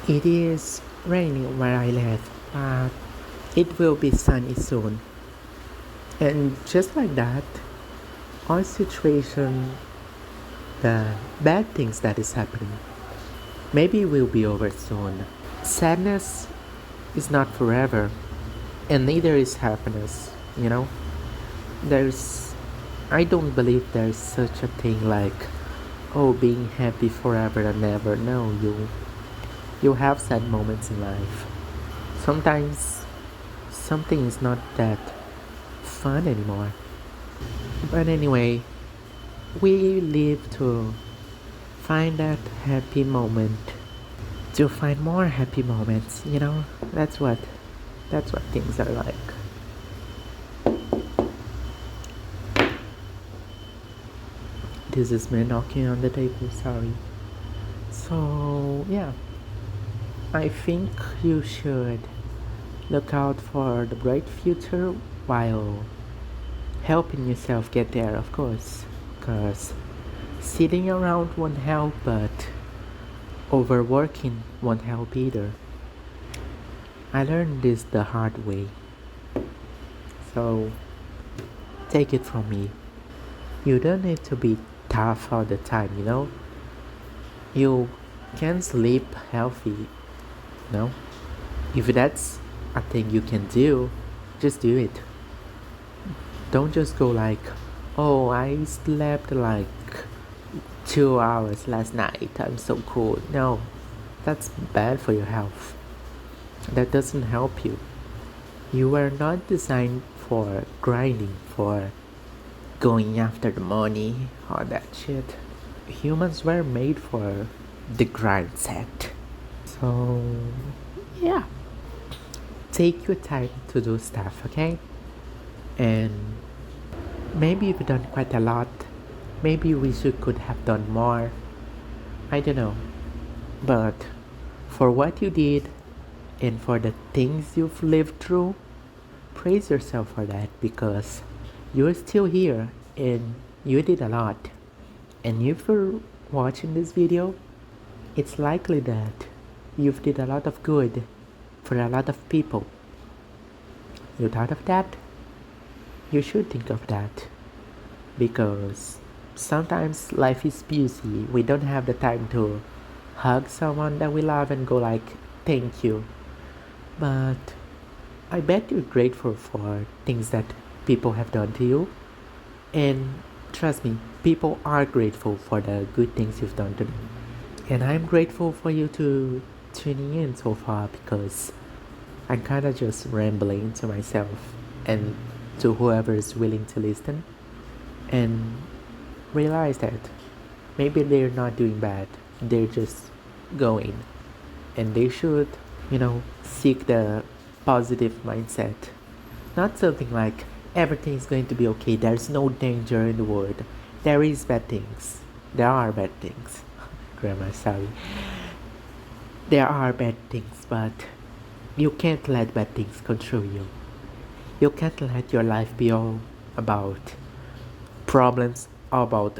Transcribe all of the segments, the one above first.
It is raining where I live, but it will be sunny soon. And just like that, our situation, the bad things that is happening, maybe will be over soon. Sadness is not forever, and neither is happiness, you know? There's, I don't believe there's such a thing like, oh, being happy forever and ever. No, you have sad moments in life. Sometimes something is not that fun anymore. But anyway, we live to find that happy moment, to find more happy moments, you know? That's what things are like. This is me knocking on the table, sorry. So, yeah, I think you should look out for the bright future while helping yourself get there, of course. Because sitting around won't help, but overworking won't help either. I learned this the hard way. So take it from me. You don't need to be tough all the time, you know? You can sleep healthy, you know? If that's a thing you can do, just do it. Don't just go like, oh, I slept like 2 hours last night. I'm so cool. No, that's bad for your health. That doesn't help you. You were not designed for grinding, for going after the money, all that shit. Humans were made for the grind set. So, yeah. Take your time to do stuff, okay? And maybe you've done quite a lot. Maybe we could have done more. I don't know. But for what you did and for the things you've lived through, praise yourself for that because you're still here and you did a lot. And if you're watching this video, it's likely that you've did a lot of good for a lot of people. You thought of that? You should think of that because sometimes life is busy. We don't have the time to hug someone that we love and go like, thank you. But I bet you're grateful for things that people have done to you. And trust me, people are grateful for the good things you've done to them. And I'm grateful for you to tuning in so far because I'm kind of just rambling to myself and to whoever is willing to listen and realize that maybe they're not doing bad, they're just going and they should, seek the positive mindset. Not something like everything's going to be okay, there's no danger in the world. There is bad things. There are bad things. Grammar, sorry. There are bad things, but you can't let bad things control you. You can't let your life be all about problems, all about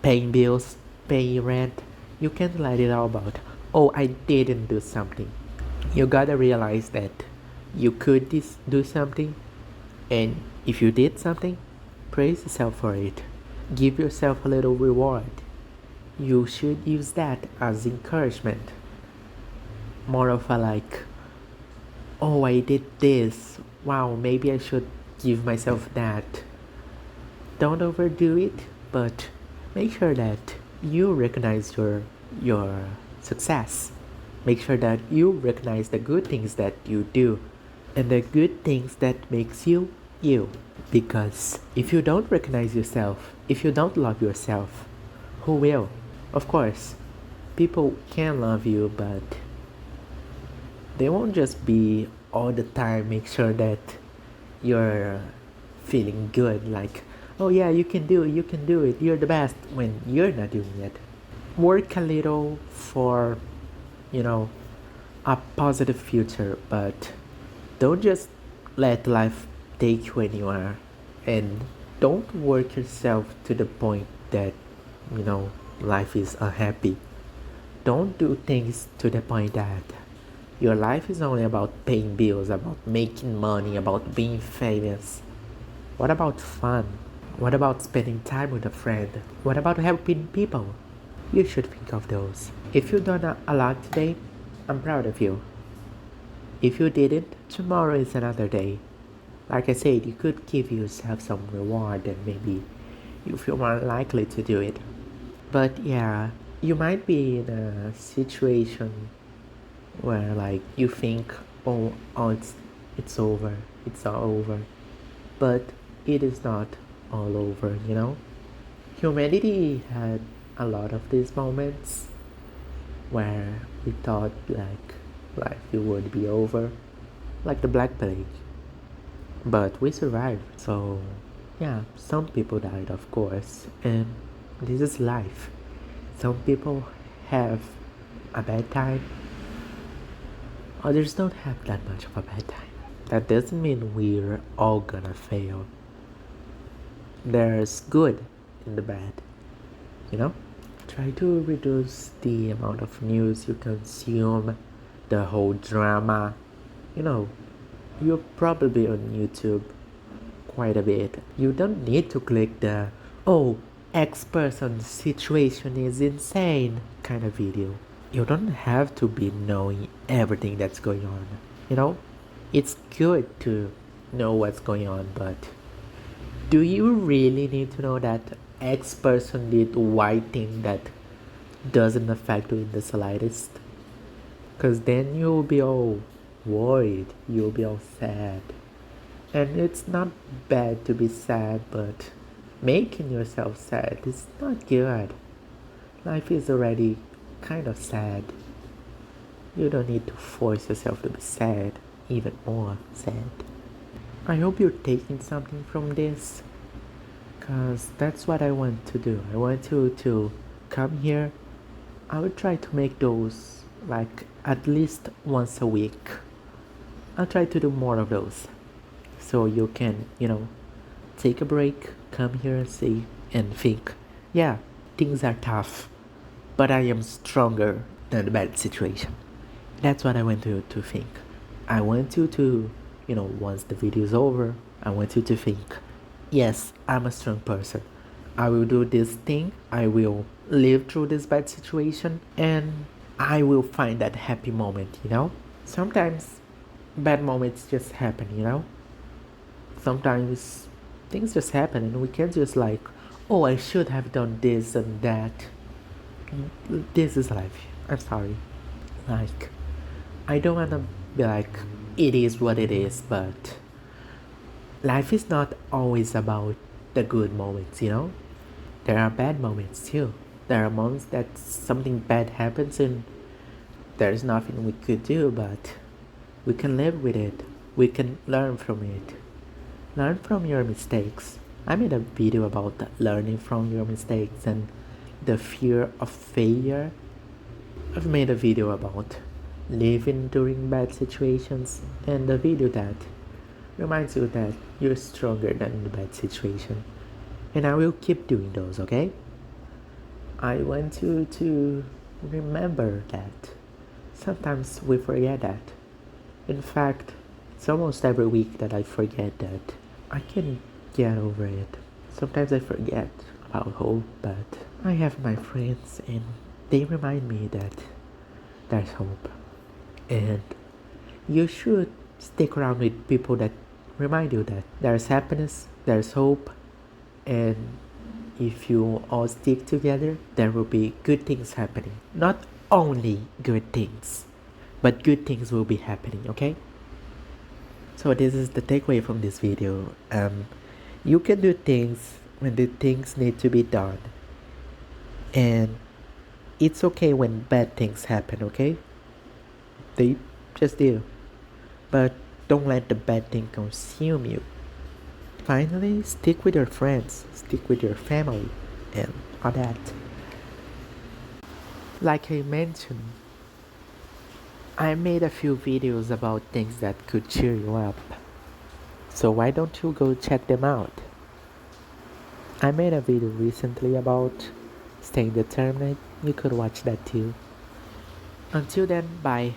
paying bills, paying rent. You can't let it all about, oh, I didn't do something. You gotta realize that you could do something, and if you did something, praise yourself for it. Give yourself a little reward. You should use that as encouragement. More of a like, oh, I did this. Wow, maybe I should give myself that. Don't overdo it, but make sure that you recognize your success. Make sure that you recognize the good things that you do and the good things that makes you you. Because if you don't recognize yourself, if you don't love yourself, who will? Of course, people can love you, but they won't just be all the time make sure that you're feeling good like, oh yeah, you can do it, you're the best when you're not doing it. Work a little for, you know, a positive future, but don't just let life take you anywhere and don't work yourself to the point that, life is unhappy. Don't do things to the point that your life is only about paying bills, about making money, about being famous. What about fun? What about spending time with a friend? What about helping people? You should think of those. If you've done a lot today, I'm proud of you. If you didn't, tomorrow is another day. Like I said, you could give yourself some reward and maybe you feel more likely to do it. But yeah, you might be in a situation where like you think, oh, it's over, it's all over. But it is not all over, you know? Humanity had a lot of these moments where we thought like life would be over, like the Black Plague. But we survived, so yeah, some people died, of course, and this is life. Some people have a bad time, others don't have that much of a bad time. That doesn't mean we're all gonna fail. There's good in the bad, you know? Try to reduce the amount of news you consume, the whole drama. You know, you're probably on YouTube quite a bit. You don't need to click the, oh, X person's situation is insane kind of video. You don't have to be knowing everything that's going on. You know, it's good to know what's going on, but do you really need to know that X person did Y thing that doesn't affect you in the slightest? Because then you'll be all worried, you'll be all sad. And it's not bad to be sad, but making yourself sad is not good. Life is already kind of sad. You don't need to force yourself to be sad, even more sad. I hope you're taking something from this, because that's what I want to do. I want you to come here. I will try to make those like at least once a week. I'll try to do more of those so you can, take a break, come here and see and think, yeah, things are tough, but I am stronger than the bad situation. That's what I want you to think. I want you to, once the video is over, I want you to think, yes, I'm a strong person. I will do this thing. I will live through this bad situation and I will find that happy moment, Sometimes bad moments just happen. Sometimes things just happen and we can't just like, oh, I should have done this and that. This is life. I'm sorry. Like, I don't want to be like, it is what it is, but life is not always about the good moments, There are bad moments too. There are moments that something bad happens and there's nothing we could do, but we can live with it. We can learn from it. Learn from your mistakes. I made a video about learning from your mistakes and the fear of failure. I've made a video about living during bad situations and a video that reminds you that you're stronger than the bad situation. And I will keep doing those, okay? I want you to remember that. Sometimes we forget that. In fact, it's almost every week that I forget that. I can get over it. Sometimes I forget about hope, but I have my friends and they remind me that there's hope. And you should stick around with people that remind you that there's happiness, there's hope, and if you all stick together, there will be good things happening. Not only good things, but good things will be happening, okay? So this is the takeaway from this video. You can do things when the things need to be done. And it's okay when bad things happen, okay? They just do. But don't let the bad thing consume you. Finally, stick with your friends, stick with your family, and all that. Like I mentioned, I made a few videos about things that could cheer you up. So why don't you go check them out? I made a video recently about staying determined. You could watch that too. Until then, bye.